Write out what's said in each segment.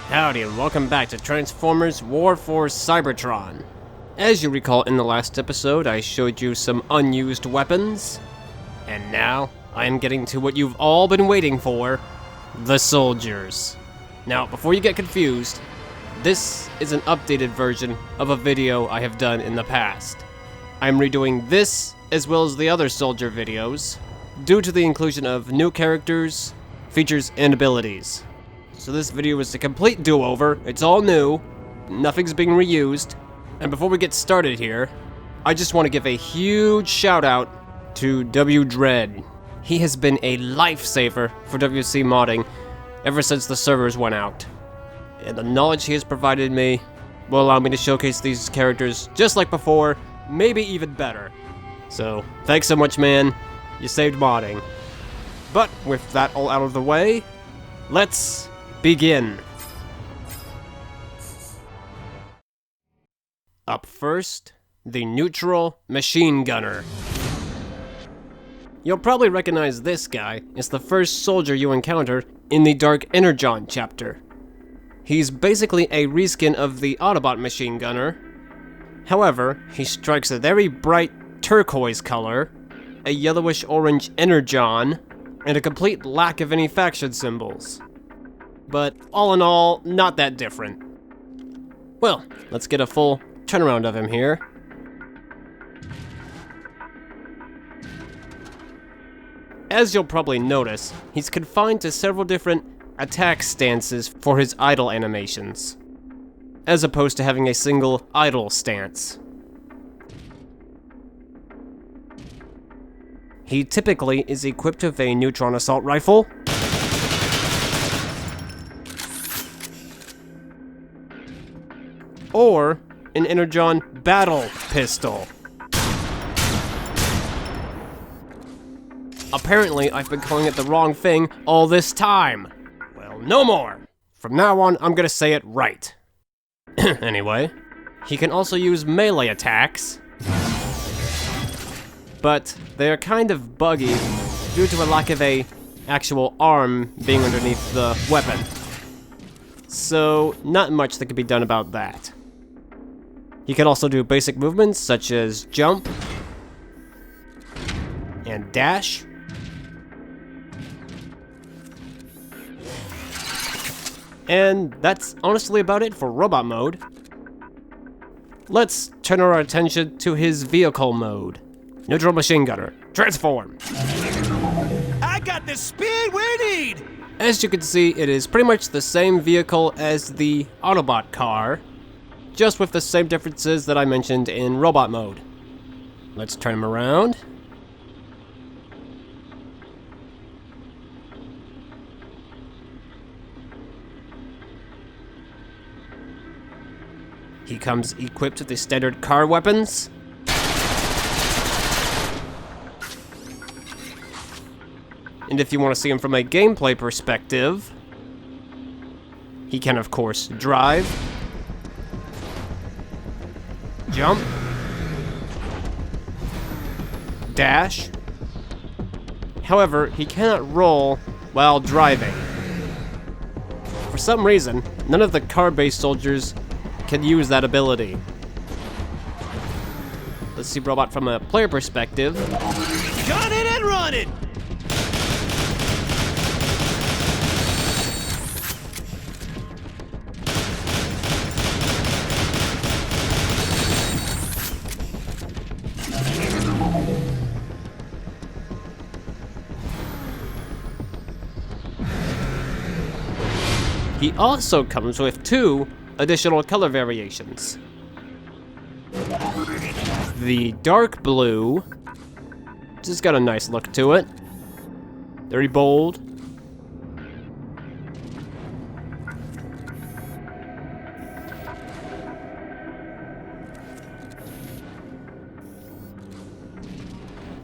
Howdy and welcome back to Transformers War for Cybertron. As you recall in the last episode, I showed you some unused weapons. And now, I am getting to what you've all been waiting for, the soldiers. Now, before you get confused, this is an updated version of a video I have done in the past. I'm redoing this as well as the other soldier videos, due to the inclusion of new characters, features, and abilities. So this video is a complete do-over, it's all new, nothing's being reused. And before we get started here, I just want to give a huge shout out to wdred. He has been a lifesaver for WC modding ever since the servers went out. And the knowledge he has provided me will allow me to showcase these characters just like before, maybe even better. So, thanks so much, man. You saved modding. But with that all out of the way, let's begin. Up first, the neutral machine gunner. You'll probably recognize this guy as the first soldier you encounter in the Dark Energon chapter. He's basically a reskin of the Autobot machine gunner. However, he strikes a very bright turquoise color, a yellowish-orange Energon, and a complete lack of any faction symbols. But all in all, not that different. Well, let's get a full turnaround of him here. As you'll probably notice, he's confined to several different attack stances for his idle animations, as opposed to having a single idle stance. He typically is equipped with a neutron assault rifle, or an Energon battle pistol. Apparently, I've been calling it the wrong thing all this time. Well, no more. From now on, I'm gonna say it right. Anyway, he can also use melee attacks, but they are kind of buggy due to a lack of a actual arm being underneath the weapon. So, not much that can be done about that. He can also do basic movements such as jump and dash. And that's honestly about it for robot mode. Let's turn our attention to his vehicle mode. Neutral machine gunner, transform. I got the speed we need! As you can see, it is pretty much the same vehicle as the Autobot car, just with the same differences that I mentioned in robot mode. Let's turn him around. He comes equipped with the standard car weapons. And if you want to see him from a gameplay perspective, he can of course drive, jump, dash. However, he cannot roll while driving. For some reason, none of the car-based soldiers can use that ability. Let's see robot from a player perspective. Gun it and run it! He also comes with two additional color variations. The dark blue just got a nice look to it. Very bold.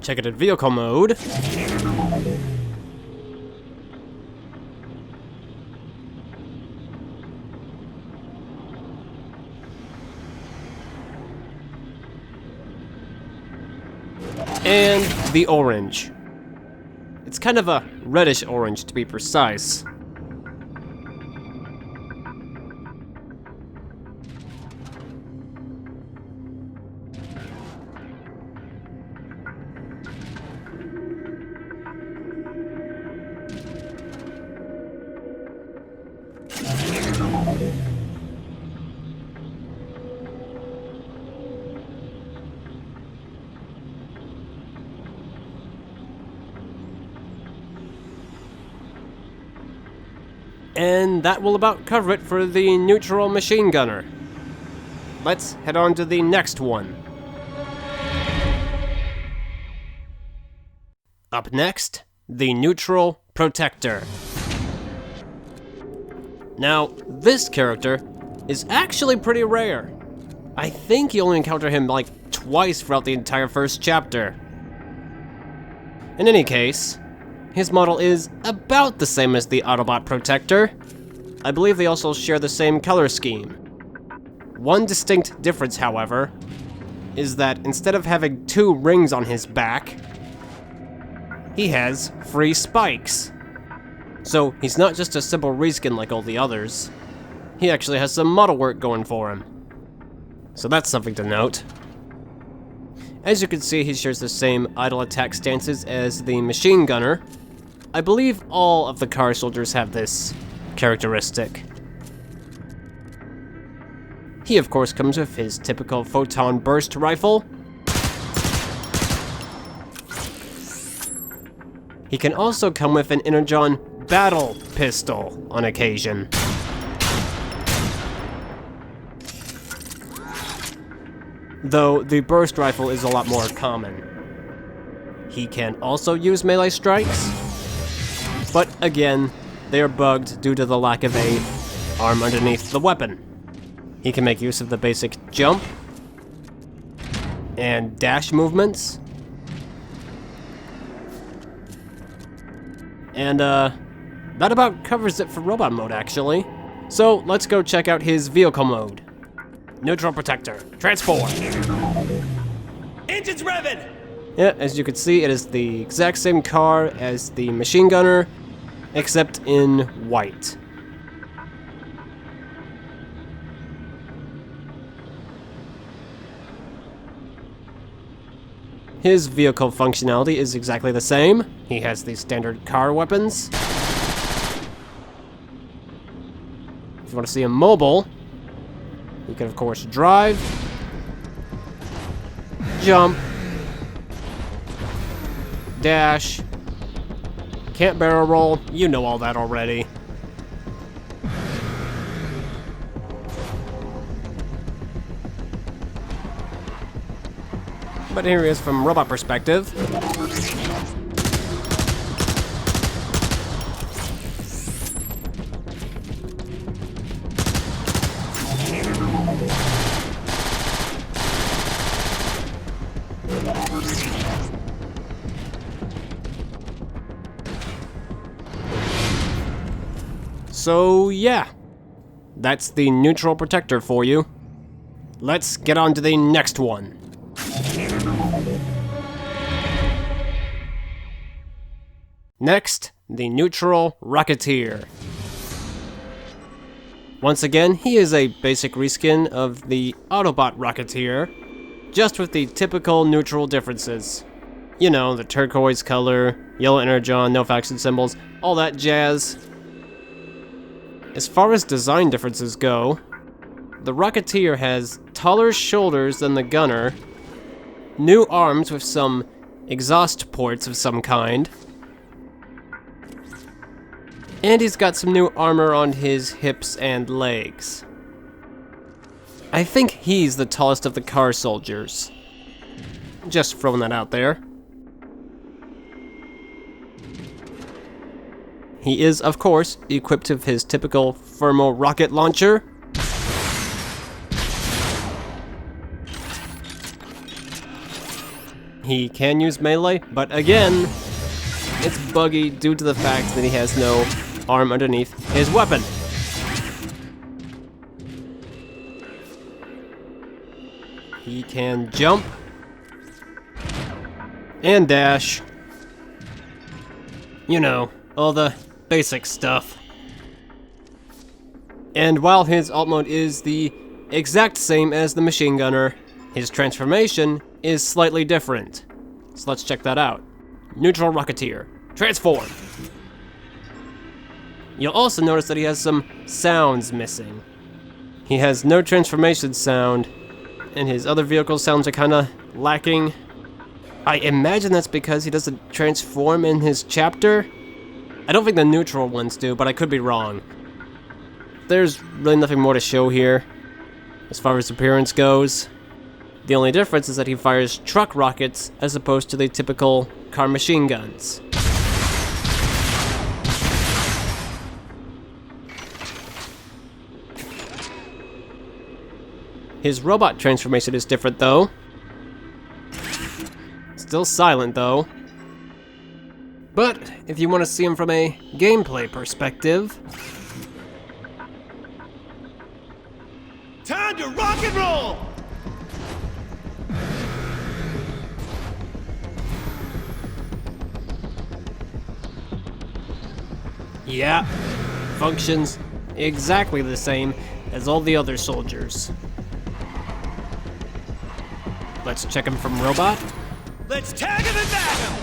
Check it in vehicle mode. And the orange. It's kind of a reddish orange to be precise. And that will about cover it for the neutral machine gunner. Let's head on to the next one. Up next, the neutral protector. Now, this character is actually pretty rare. I think you only encounter him like twice throughout the entire first chapter. In any case, his model is about the same as the Autobot protector. I believe they also share the same color scheme. One distinct difference, however, is that instead of having 2 rings on his back, he has 3 spikes. So he's not just a simple reskin like all the others. He actually has some model work going for him. So that's something to note. As you can see, he shares the same idle attack stances as the machine gunner. I believe all of the car soldiers have this characteristic. He of course comes with his typical photon burst rifle. He can also come with an Energon battle pistol on occasion. Though the burst rifle is a lot more common. He can also use melee strikes, but again, they are bugged due to the lack of a arm underneath the weapon. He can make use of the basic jump and dash movements. And that about covers it for robot mode, actually. So let's go check out his vehicle mode. Neutral protector, transform. Engines revving! Yeah, as you can see, it is the exact same car as the machine gunner, except in white. His vehicle functionality is exactly the same. He has the standard car weapons. If you want to see him mobile, you can of course drive, jump, dash, can't barrel roll, you know all that already. But here he is from robot perspective. So yeah, that's the neutral protector for you. Let's get on to the next one. Next, the neutral Rocketeer. Once again, he is a basic reskin of the Autobot Rocketeer, just with the typical neutral differences. You know, the turquoise color, yellow energon, no faction symbols, all that jazz. As far as design differences go, the Rocketeer has taller shoulders than the gunner, new arms with some exhaust ports of some kind, and he's got some new armor on his hips and legs. I think he's the tallest of the car soldiers. Just throwing that out there. He is, of course, equipped with his typical thermal rocket launcher. He can use melee, but again, it's buggy due to the fact that he has no arm underneath his weapon. He can jump and dash. You know, all the basic stuff. And while his alt mode is the exact same as the machine gunner, his transformation is slightly different. So let's check that out. Neutral Rocketeer, transform. You'll also notice that he has some sounds missing. He has no transformation sound, and his other vehicle sounds are kinda lacking. I imagine that's because he doesn't transform in his chapter. I don't think the neutral ones do, but I could be wrong. There's really nothing more to show here, as far as appearance goes. The only difference is that he fires truck rockets as opposed to the typical car machine guns. His robot transformation is different though. Still silent though. But if you want to see him from a gameplay perspective... Time to rock and roll! Yeah, functions exactly the same as all the other soldiers. Let's check him from robot. Let's tag him and bag him!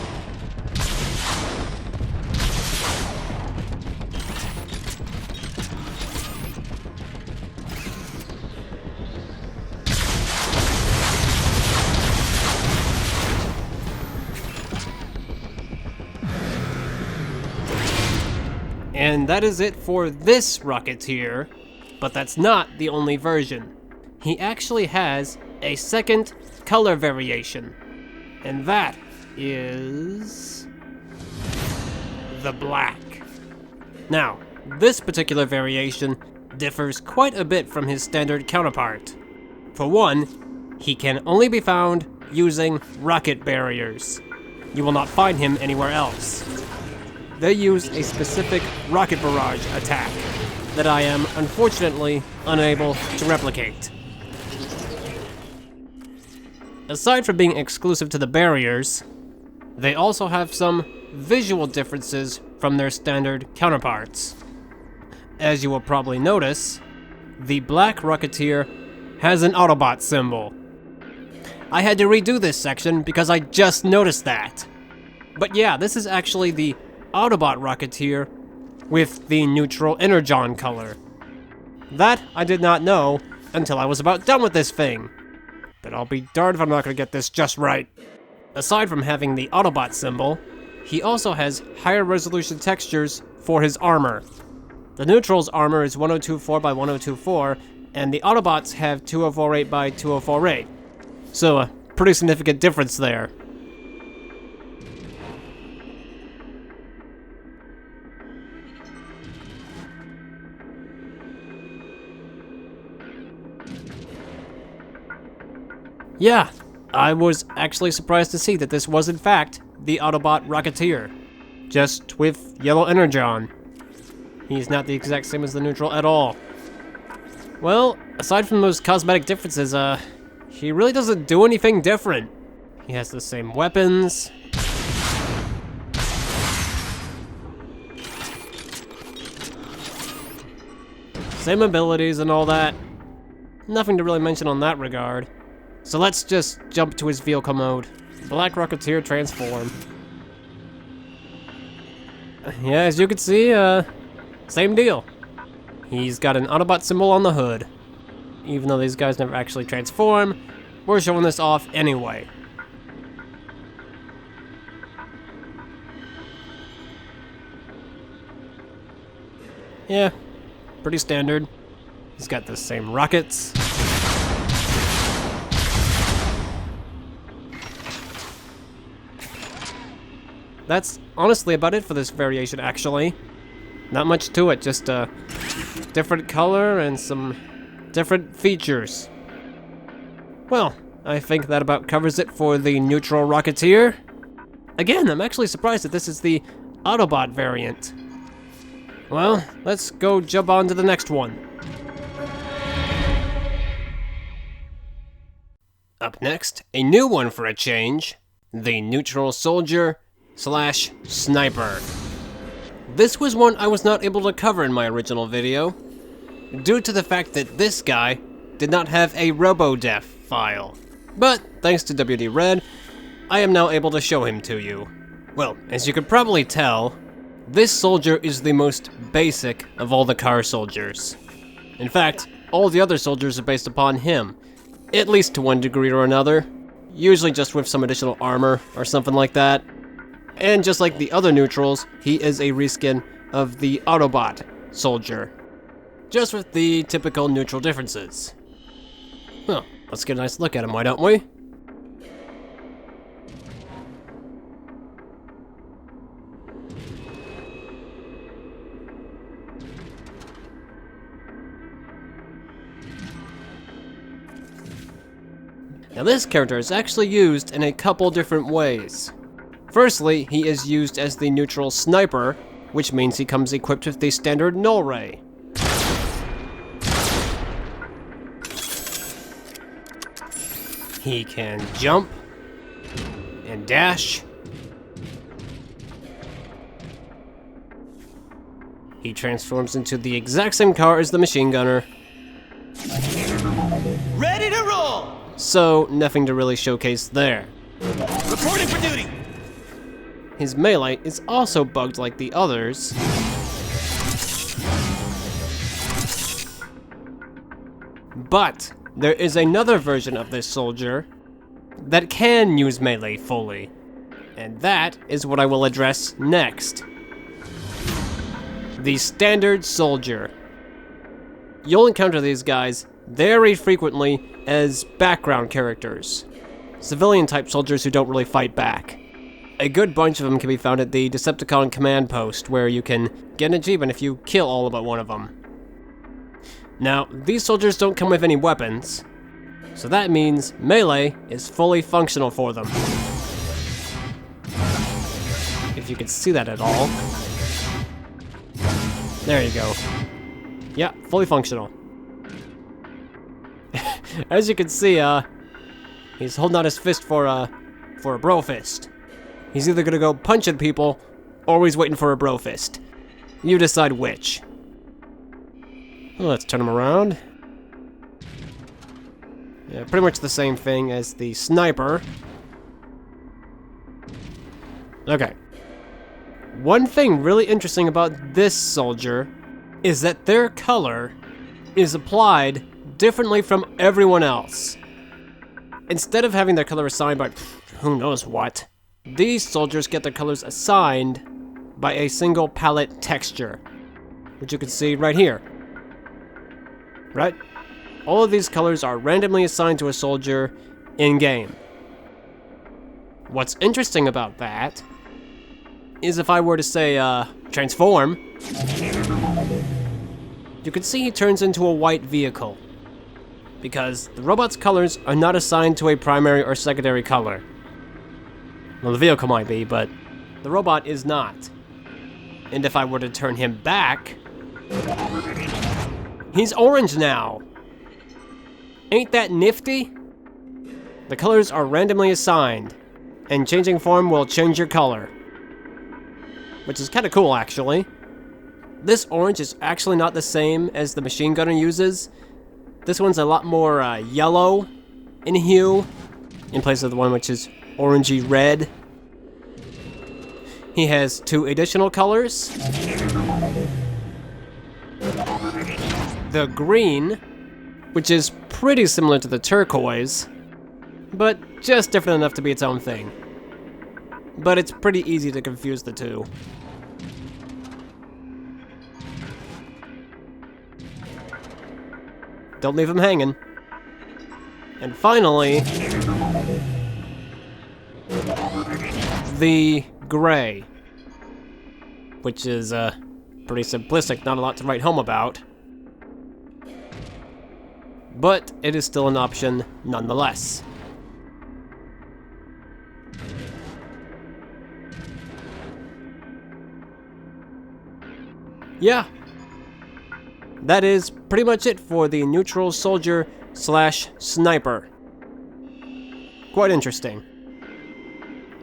And that is it for this Rocketeer, but that's not the only version. He actually has a second color variation, and that is the black. Now, this particular variation differs quite a bit from his standard counterpart. For one, he can only be found using rocket barriers. You will not find him anywhere else. They use a specific rocket barrage attack that I am unfortunately unable to replicate. Aside from being exclusive to the barriers, they also have some visual differences from their standard counterparts. As you will probably notice, the black Rocketeer has an Autobot symbol. I had to redo this section because I just noticed that. But yeah, this is actually the Autobot Rocketeer with the neutral Energon color. That I did not know until I was about done with this thing. But I'll be darned if I'm not going to get this just right. Aside from having the Autobot symbol, he also has higher resolution textures for his armor. The neutral's armor is 1024 by 1024, and the Autobots have 2048 by 2048. So a pretty significant difference there. Yeah, I was actually surprised to see that this was in fact the Autobot Rocketeer, just with yellow Energon. He's not the exact same as the neutral at all. Well, aside from those cosmetic differences, he really doesn't do anything different. He has the same weapons. Same abilities and all that. Nothing to really mention on that regard. So let's just jump to his vehicle mode. Black Rocketeer transform. Yeah, as you can see, same deal. He's got an Autobot symbol on the hood. Even though these guys never actually transform, we're showing this off anyway. Yeah, pretty standard. He's got the same rockets. That's honestly about it for this variation, actually. Not much to it, just a different color and some different features. Well, I think that about covers it for the neutral Rocketeer. Again, I'm actually surprised that this is the Autobot variant. Well, let's go jump on to the next one. Up next, a new one for a change, the neutral soldier / sniper. This was one I was not able to cover in my original video, due to the fact that this guy did not have a RoboDef file. But thanks to wdred, I am now able to show him to you. Well, as you could probably tell, This soldier is the most basic of all the car soldiers. In fact, all the other soldiers are based upon him, at least to one degree or another, usually just with some additional armor or something like that. And just like the other neutrals, he is a reskin of the Autobot soldier, just with the typical neutral differences. Well, let's get a nice look at him, why don't we? Now this character is actually used in a couple different ways. Firstly, he is used as the neutral sniper, which means he comes equipped with the standard null ray. He can jump and dash. He transforms into the exact same car as the machine gunner. Ready to roll! So, nothing to really showcase there. Reporting for duty! His melee is also bugged like the others. But there is another version of this soldier that can use melee fully. And that is what I will address next. The standard soldier. You'll encounter these guys very frequently as background characters. Civilian type soldiers who don't really fight back. A good bunch of them can be found at the Decepticon command post, where you can get an achievement if you kill all but one of them. Now, these soldiers don't come with any weapons, so that means melee is fully functional for them. If you can see that at all. There you go. Yeah, fully functional. As you can see, he's holding out his fist for a bro fist. He's either gonna go punch at people, or he's waiting for a bro fist. You decide which. Well, let's turn him around. Yeah, pretty much the same thing as the sniper. Okay. One thing really interesting about this soldier is that their color is applied differently from everyone else. Instead of having their color assigned by who knows what, these soldiers get their colors assigned by a single palette texture, which you can see right here. Right? All of these colors are randomly assigned to a soldier in-game. What's interesting about that is if I were to say, transform, you can see he turns into a white vehicle, because the robot's colors are not assigned to a primary or secondary color. Well, the vehicle might be, but the robot is not. And if I were to turn him back, he's orange now. Ain't that nifty? The colors are randomly assigned, and changing form will change your color. Which is kind of cool, actually. This orange is actually not the same as the machine gunner uses. This one's a lot more yellow in hue, in place of the one which is orangey red. He has two additional colors. The green, which is pretty similar to the turquoise, but just different enough to be its own thing. But it's pretty easy to confuse the two. Don't leave him hanging. And finally, the gray, which is pretty simplistic, not a lot to write home about. But it is still an option nonetheless. Yeah. That is pretty much it for the neutral soldier / sniper. Quite interesting.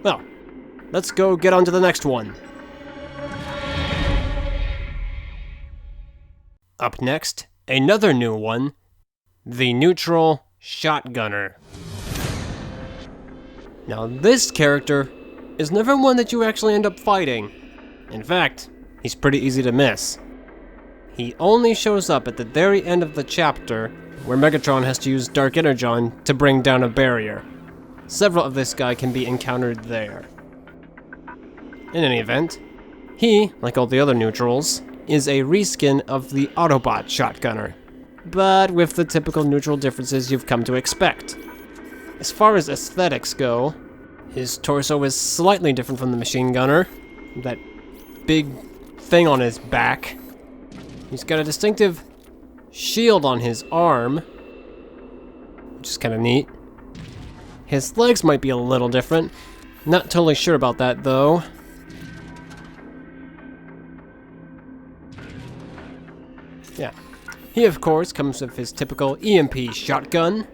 Well, let's go get on to the next one. Up next, another new one, the neutral shotgunner. Now this character is never one that you actually end up fighting. In fact, he's pretty easy to miss. He only shows up at the very end of the chapter, where Megatron has to use Dark Energon to bring down a barrier. Several of this guy can be encountered there. In any event, he, like all the other neutrals, is a reskin of the Autobot shotgunner, but with the typical neutral differences you've come to expect. As far as aesthetics go, his torso is slightly different from the machine gunner, that big thing on his back. He's got a distinctive shield on his arm, which is kind of neat. His legs might be a little different. Not totally sure about that, though. Yeah. He, of course, comes with his typical EMP shotgun.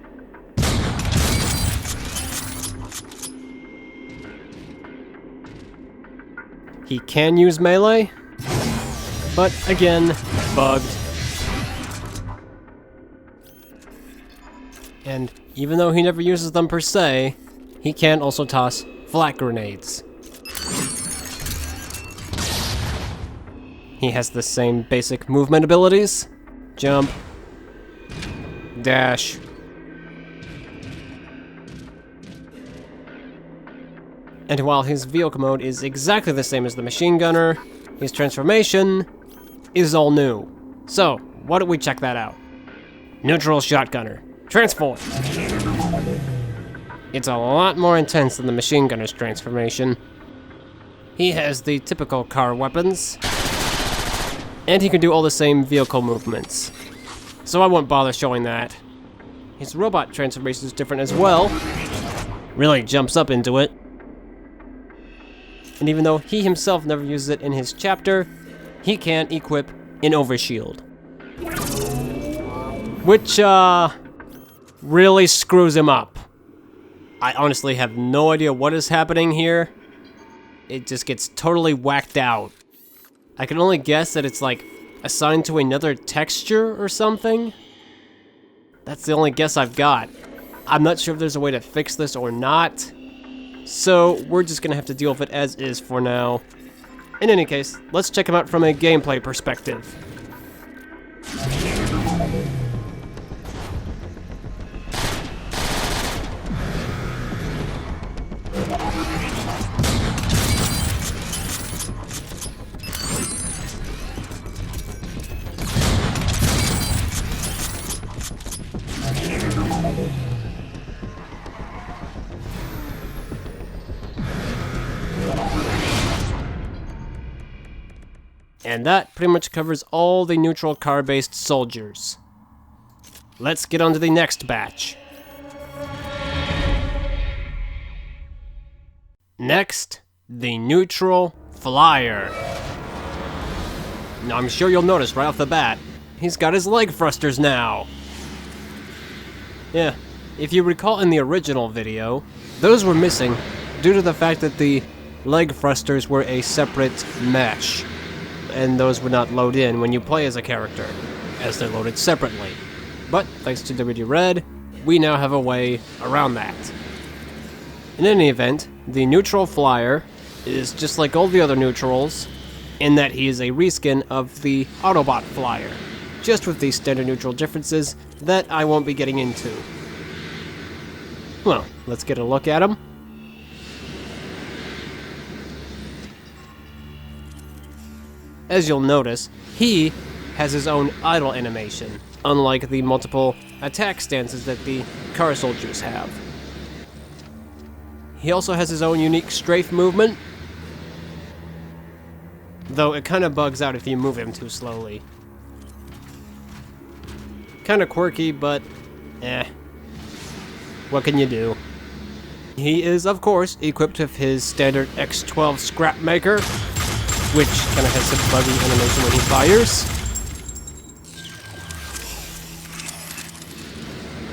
He can use melee, but again, bugged. And even though he never uses them per se, he can also toss flak grenades. He has the same basic movement abilities: jump, dash. And while his vehicle mode is exactly the same as the machine gunner, his transformation is all new. So, why don't we check that out? Neutral shotgunner. Transform! It's a lot more intense than the machine gunner's transformation. He has the typical car weapons, and he can do all the same vehicle movements. So I won't bother showing that. His robot transformation is different as well. Really jumps up into it. And even though he himself never uses it in his chapter, he can equip an overshield. Which, really screws him up. I honestly have no idea what is happening here. It just gets totally whacked out. I can only guess that it's like assigned to another texture or something. That's the only guess I've got. I'm not sure if there's a way to fix this or not. So we're just gonna have to deal with it as is for now. In any case, let's check him out from a gameplay perspective. And that pretty much covers all the neutral car-based soldiers. Let's get on to the next batch. Next, the neutral flyer. Now I'm sure you'll notice right off the bat, he's got his leg thrusters now. Yeah, if you recall in the original video, those were missing due to the fact that the leg thrusters were a separate mesh, and those would not load in when you play as a character, as they're loaded separately. But thanks to wdred, we now have a way around that. In any event, the neutral flyer is just like all the other neutrals, in that he is a reskin of the Autobot flyer, just with these standard neutral differences that I won't be getting into. Well, let's get a look at him. As you'll notice, he has his own idle animation, unlike the multiple attack stances that the car soldiers have. He also has his own unique strafe movement, though it kind of bugs out if you move him too slowly. Kind of quirky, but what can you do? He is, of course, equipped with his standard X12 scrap maker, which kind of has some buggy animation when he fires.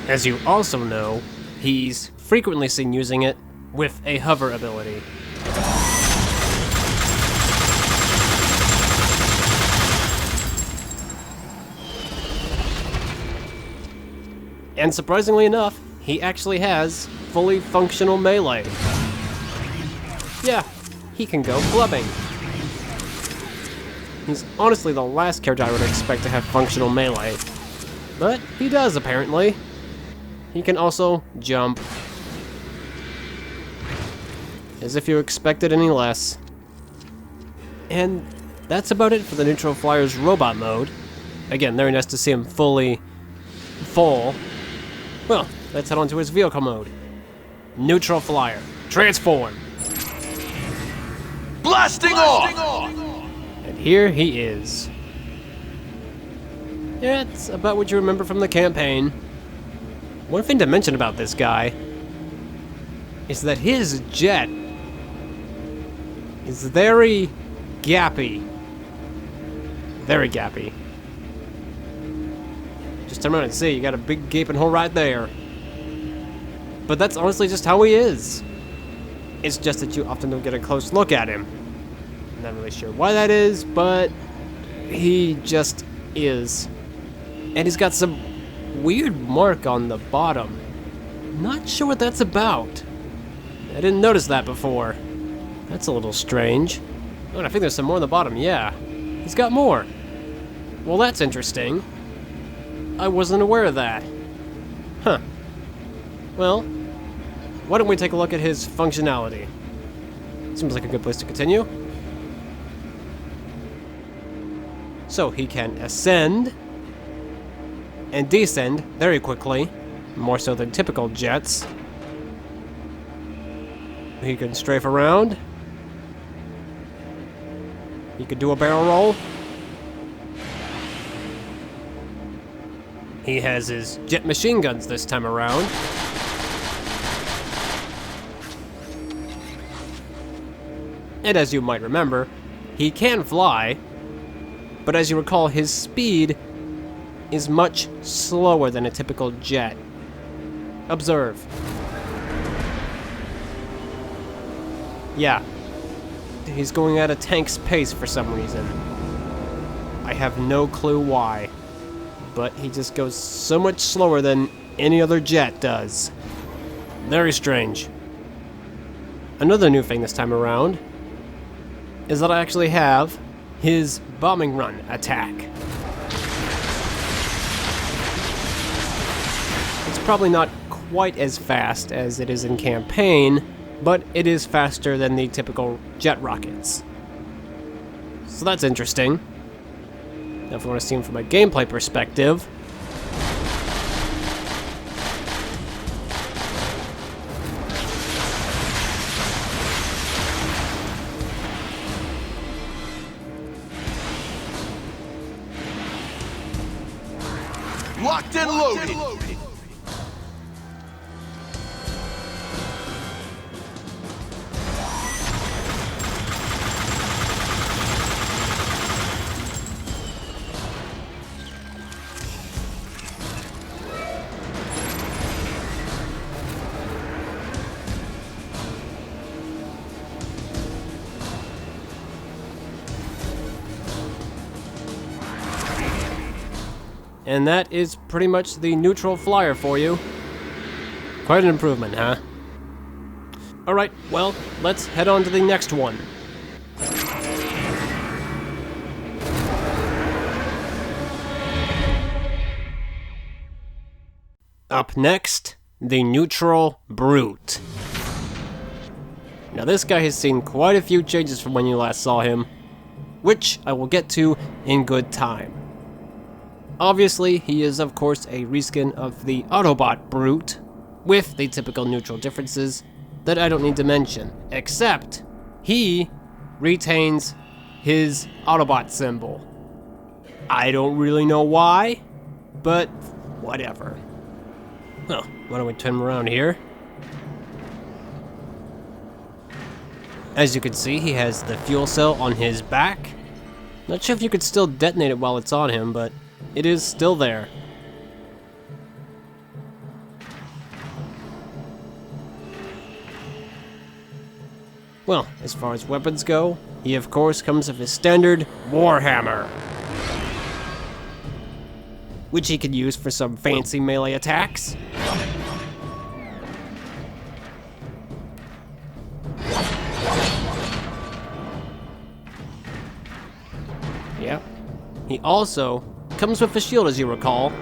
As you also know, he's frequently seen using it with a hover ability. And surprisingly enough, he actually has fully functional melee. Yeah, he can go clubbing. He's honestly the last character I would expect to have functional melee. But he does, apparently. He can also jump. As if you expected any less. And that's about it for the Neutral Flyer's robot mode. Again, very nice to see him fully full. Well, let's head on to his vehicle mode. Neutral Flyer, transform! Blasting off! And here he is. Yeah, it's about what you remember from the campaign. One thing to mention about this guy is that his jet is very gappy. Very gappy. Just turn around and see, you got a big gaping hole right there. But that's honestly just how he is. It's just that you often don't get a close look at him. I'm not really sure why that is, but he just is. And he's got some weird mark on the bottom. Not sure what that's about. I didn't notice that before. That's a little strange. Oh, and I think there's some more on the bottom, yeah. He's got more. Well, that's interesting. I wasn't aware of that. Huh. Well, why don't we take a look at his functionality? Seems like a good place to continue. So he can ascend and descend very quickly, more so than typical jets. He can strafe around. He could do a barrel roll. He has his jet machine guns this time around. And as you might remember, he can fly, but as you recall, his speed is much slower than a typical jet. Observe. Yeah, he's going at a tank's pace for some reason. I have no clue why, but he just goes so much slower than any other jet does. Very strange. Another new thing this time around is that I actually have his bombing run attack. It's probably not quite as fast as it is in campaign, but it is faster than the typical jet rockets. So that's interesting. Now if you want to see him from a gameplay perspective, Locked and loaded! and that is pretty much the Neutral Flyer for you. Quite an improvement, huh? Alright, well, let's head on to the next one. Up next, the Neutral Brute. Now this guy has seen quite a few changes from when you last saw him, which I will get to in good time. Obviously, he is of course a reskin of the Autobot Brute, with the typical neutral differences that I don't need to mention, except he retains his Autobot symbol. I don't really know why, but whatever. Well, why don't we turn him around here? As you can see, he has the fuel cell on his back. Not sure if you could still detonate it while it's on him, but it is still there. Well, as far as weapons go, he of course comes with his standard Warhammer, which he can use for some fancy melee attacks. He also comes with a shield, as you recall,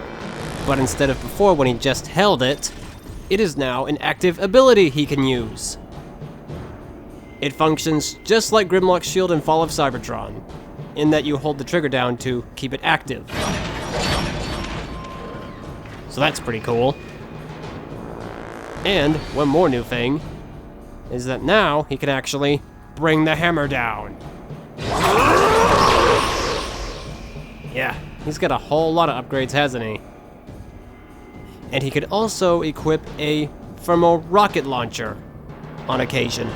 but instead of before when he just held it, it is now an active ability he can use. It functions just like Grimlock's shield in Fall of Cybertron, in that you hold the trigger down to keep it active. So that's pretty cool. And one more new thing is that now he can actually bring the hammer down. Yeah, he's got a whole lot of upgrades, hasn't he? And he could also equip a thermal rocket launcher on occasion.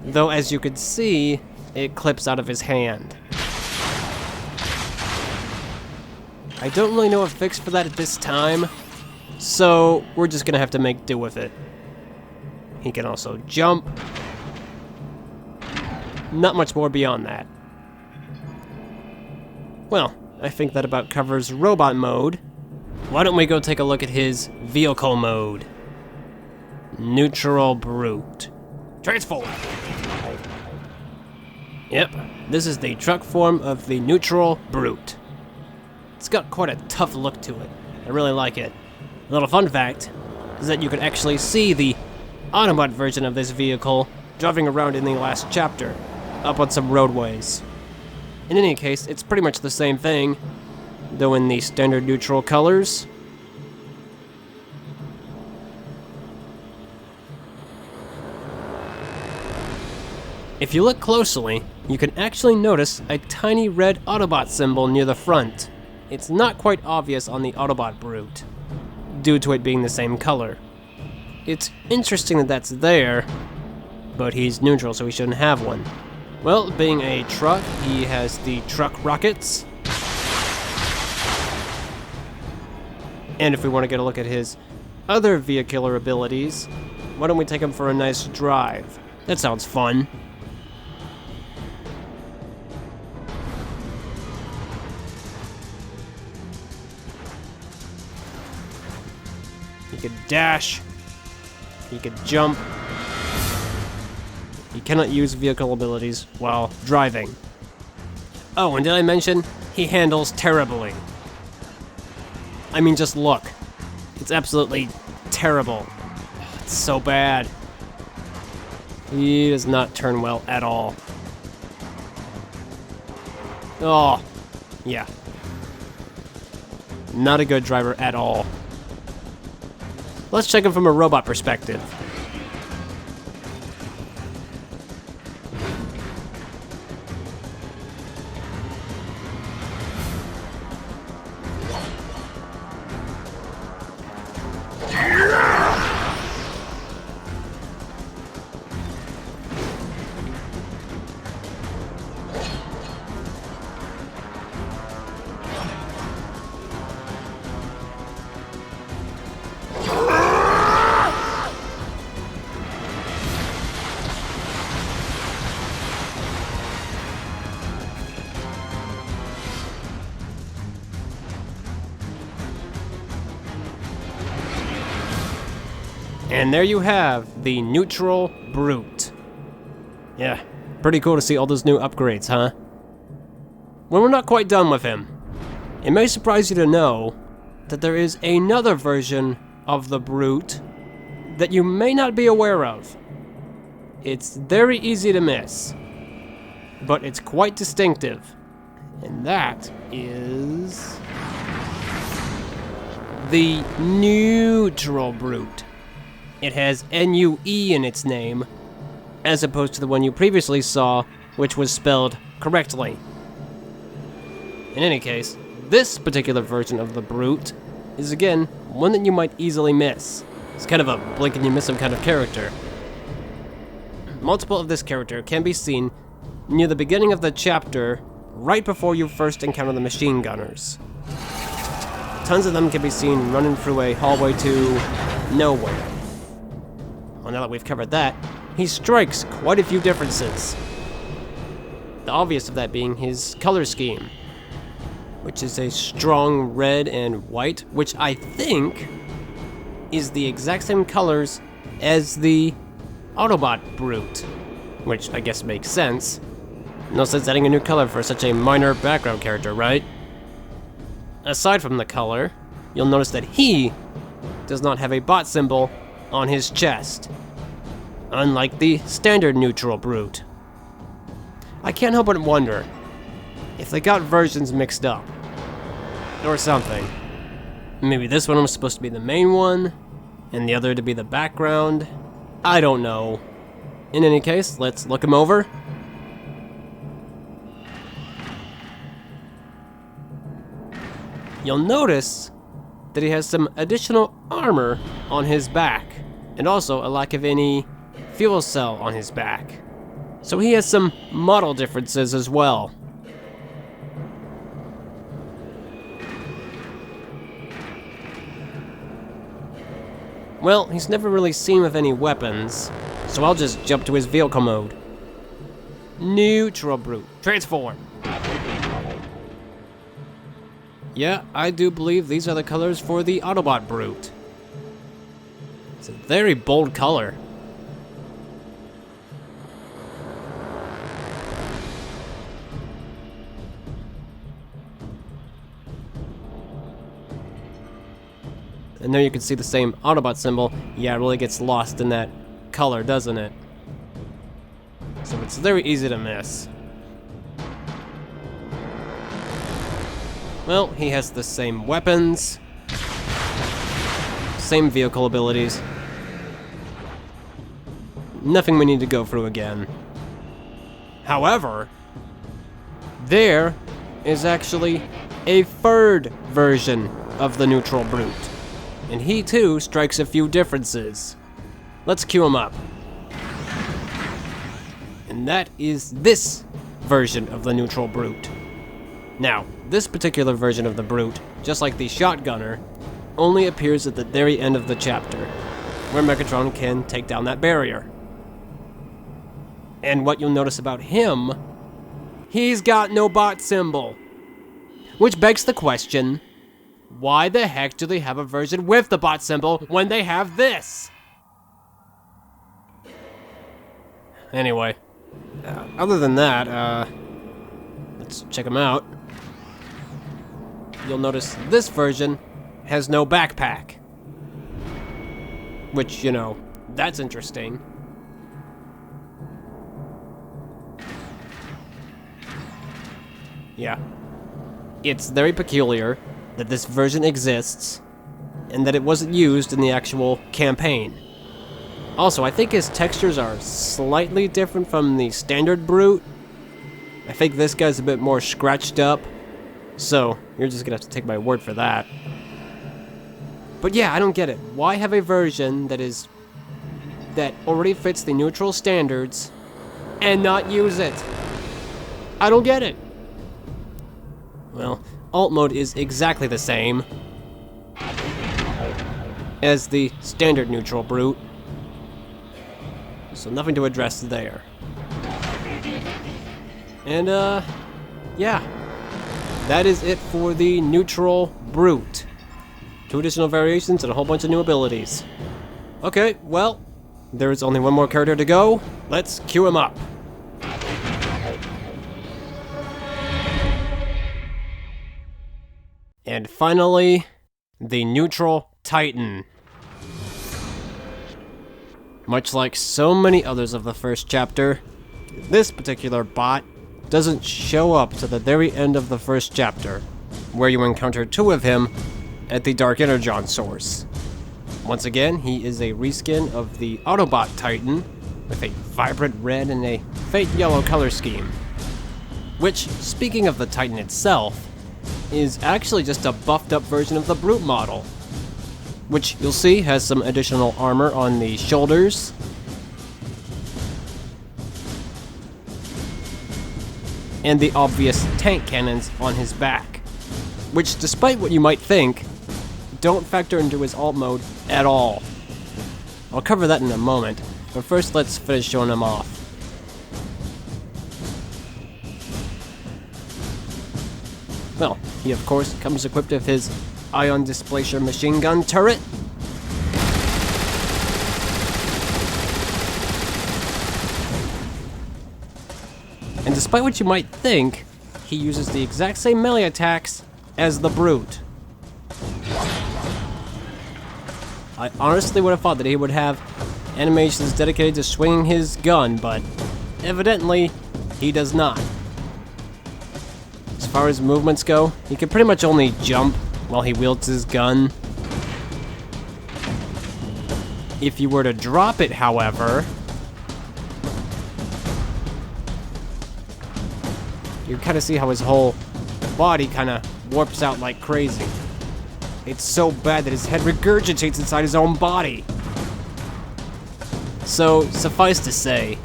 Though, as you could see, it clips out of his hand. I don't really know a fix for that at this time, so we're just gonna have to make do with it. He can also jump. Not much more beyond that. Well, I think that about covers robot mode. Why don't we go take a look at his vehicle mode? Neutral Brute. Transform! Yep, this is the truck form of the Neutral Brute. It's got quite a tough look to it. I really like it. A little fun fact is that you can actually see the Autobot version of this vehicle driving around in the last chapter, up on some roadways. In any case, it's pretty much the same thing, though in the standard neutral colors. If you look closely, you can actually notice a tiny red Autobot symbol near the front. It's not quite obvious on the Autobot Brute, due to it being the same color. It's interesting that that's there, but he's neutral, so he shouldn't have one. Well, being a truck, he has the truck rockets. And if we want to get a look at his other vehicular abilities, why don't we take him for a nice drive? That sounds fun. He could dash. He could jump. He cannot use vehicle abilities while driving. Oh, and did I mention he handles terribly? I mean, just look. It's absolutely terrible. It's so bad. He does not turn well at all. Oh, yeah. Not a good driver at all. Let's check him from a robot perspective. And there you have the Neutral Brute. Yeah, pretty cool to see all those new upgrades, huh? Well, we're not quite done with him. It may surprise you to know that there is another version of the Brute that you may not be aware of. It's very easy to miss, but it's quite distinctive. And that is the Neutral Brute. It has NUE in its name, as opposed to the one you previously saw, which was spelled correctly. In any case, this particular version of the Brute is again one that you might easily miss. It's kind of a blink and you miss him kind of character. Multiple of this character can be seen near the beginning of the chapter, right before you first encounter the machine gunners. Tons of them can be seen running through a hallway to nowhere. Well, now that we've covered that, he strikes quite a few differences. The obvious of that being his color scheme, which is a strong red and white, which I think is the exact same colors as the Autobot Brute, which I guess makes sense, No sense adding a new color for such a minor background character, right? Aside from the color, you'll notice that he does not have a bot symbol on his chest, unlike the standard neutral brute. I can't help but wonder if they got versions mixed up, or something. Maybe this one was supposed to be the main one, and the other to be the background. I don't know. In any case, let's look him over. You'll notice that he has some additional armor on his back, and also a lack of any fuel cell on his back. So he has some model differences as well. Well, he's never really seen with any weapons, so I'll just jump to his vehicle mode. Neutral brute, transform. Yeah, I do believe these are the colors for the Autobot brute. It's a very bold color. And there you can see the same Autobot symbol. Yeah, it really gets lost in that color, doesn't it? So it's very easy to miss. Well, he has the same weapons, same vehicle abilities. Nothing we need to go through again. However, there is actually a third version of the neutral brute, and he too strikes a few differences. Let's cue him up. And that is this version of the neutral brute. Now, this particular version of the brute, just like the shotgunner, only appears at the very end of the chapter, where Megatron can take down that barrier. And what you'll notice about him, he's got no bot symbol. Which begs the question, why the heck do they have a version with the bot symbol when they have this? Anyway, other than that, let's check him out. You'll notice this version has no backpack. Which, you know, that's interesting. Yeah. It's very peculiar that this version exists, and that it wasn't used in the actual campaign. Also, I think his textures are slightly different from the standard brute. I think this guy's a bit more scratched up. So, you're just gonna have to take my word for that. But yeah, I don't get it. Why have a version that already fits the neutral standards and not use it? I don't get it. Well, alt mode is exactly the same as the standard neutral brute. So nothing to address there. And yeah. That is it for the neutral brute. 2 additional variations and a whole bunch of new abilities. Okay, well, there is only one more character to go. Let's cue him up. And finally, the neutral Titan. Much like so many others of the first chapter, this particular bot doesn't show up to the very end of the first chapter, where you encounter 2 of him at the Dark Energon source. Once again, he is a reskin of the Autobot Titan, with a vibrant red and a faint yellow color scheme. Which, speaking of the Titan itself, is actually just a buffed up version of the Brute model, which you'll see has some additional armor on the shoulders, and the obvious tank cannons on his back, which, despite what you might think, don't factor into his alt mode at all. I'll cover that in a moment, but first let's finish showing him off. Well, he of course comes equipped with his ion displacer machine gun turret, And despite what you might think, he uses the exact same melee attacks as the Brute. I honestly would have thought that he would have animations dedicated to swinging his gun, but evidently, he does not. As far as movements go, he can pretty much only jump while he wields his gun. If you were to drop it, however, you kind of see how his whole body kind of warps out like crazy. It's so bad that his head regurgitates inside his own body. So, suffice to say,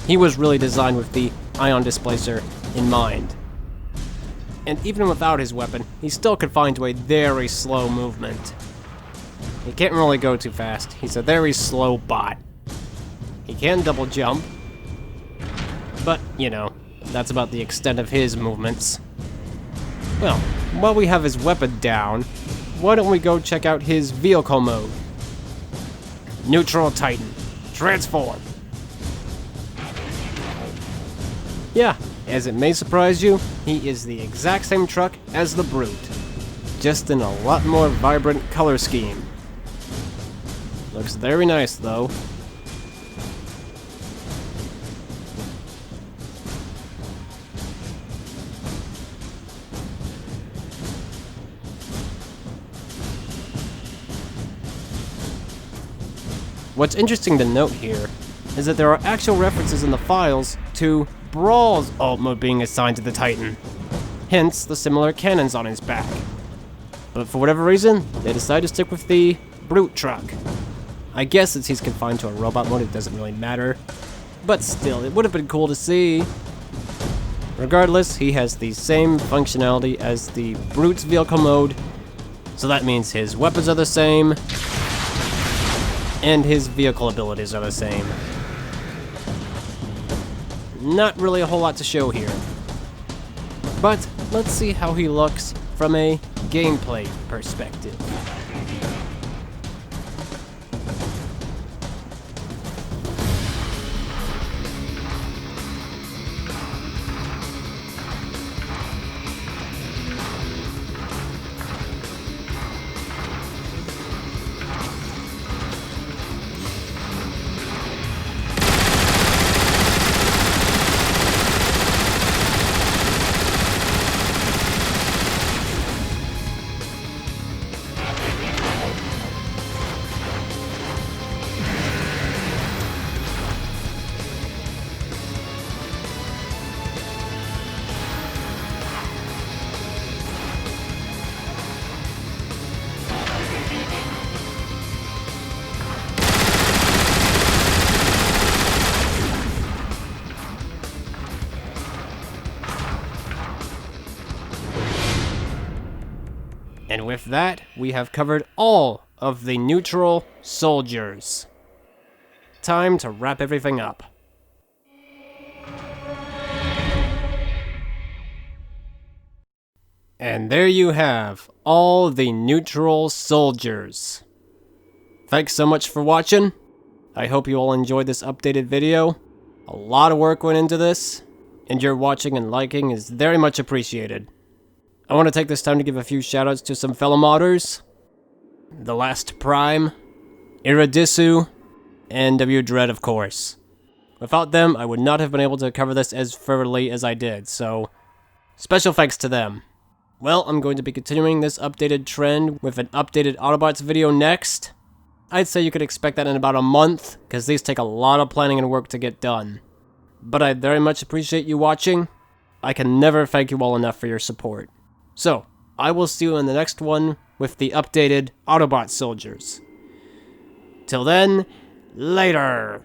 he was really designed with the ion displacer in mind. And even without his weapon, he's still confined to a very slow movement. He can't really go too fast. He's a very slow bot. He can double jump, but, you know, that's about the extent of his movements. Well, while we have his weapon down, why don't we go check out his vehicle mode? Neutral Titan. Transform. Yeah, as it may surprise you, he is the exact same truck as the Brute, just in a lot more vibrant color scheme. Looks very nice, though. What's interesting to note here is that there are actual references in the files to Brawl's alt mode being assigned to the Titan, hence the similar cannons on his back. But for whatever reason, they decided to stick with the Brute truck. I guess since he's confined to a robot mode, it doesn't really matter, but still, it would have been cool to see. Regardless, he has the same functionality as the Brute's vehicle mode, so that means his weapons are the same, and his vehicle abilities are the same. Not really a whole lot to show here. But let's see how he looks from a gameplay perspective. And with that, we have covered all of the neutral soldiers. Time to wrap everything up. And there you have all the neutral soldiers. Thanks so much for watching. I hope you all enjoyed this updated video. A lot of work went into this, and your watching and liking is very much appreciated. I want to take this time to give a few shoutouts to some fellow modders. The Last Prime, Iridisu, and wdred, of course. Without them, I would not have been able to cover this as thoroughly as I did, so special thanks to them. Well, I'm going to be continuing this updated trend with an updated Autobots video next. I'd say you could expect that in about a month, because these take a lot of planning and work to get done. But I very much appreciate you watching. I can never thank you all enough for your support. So, I will see you in the next one with the updated Autobot soldiers. Till then, later!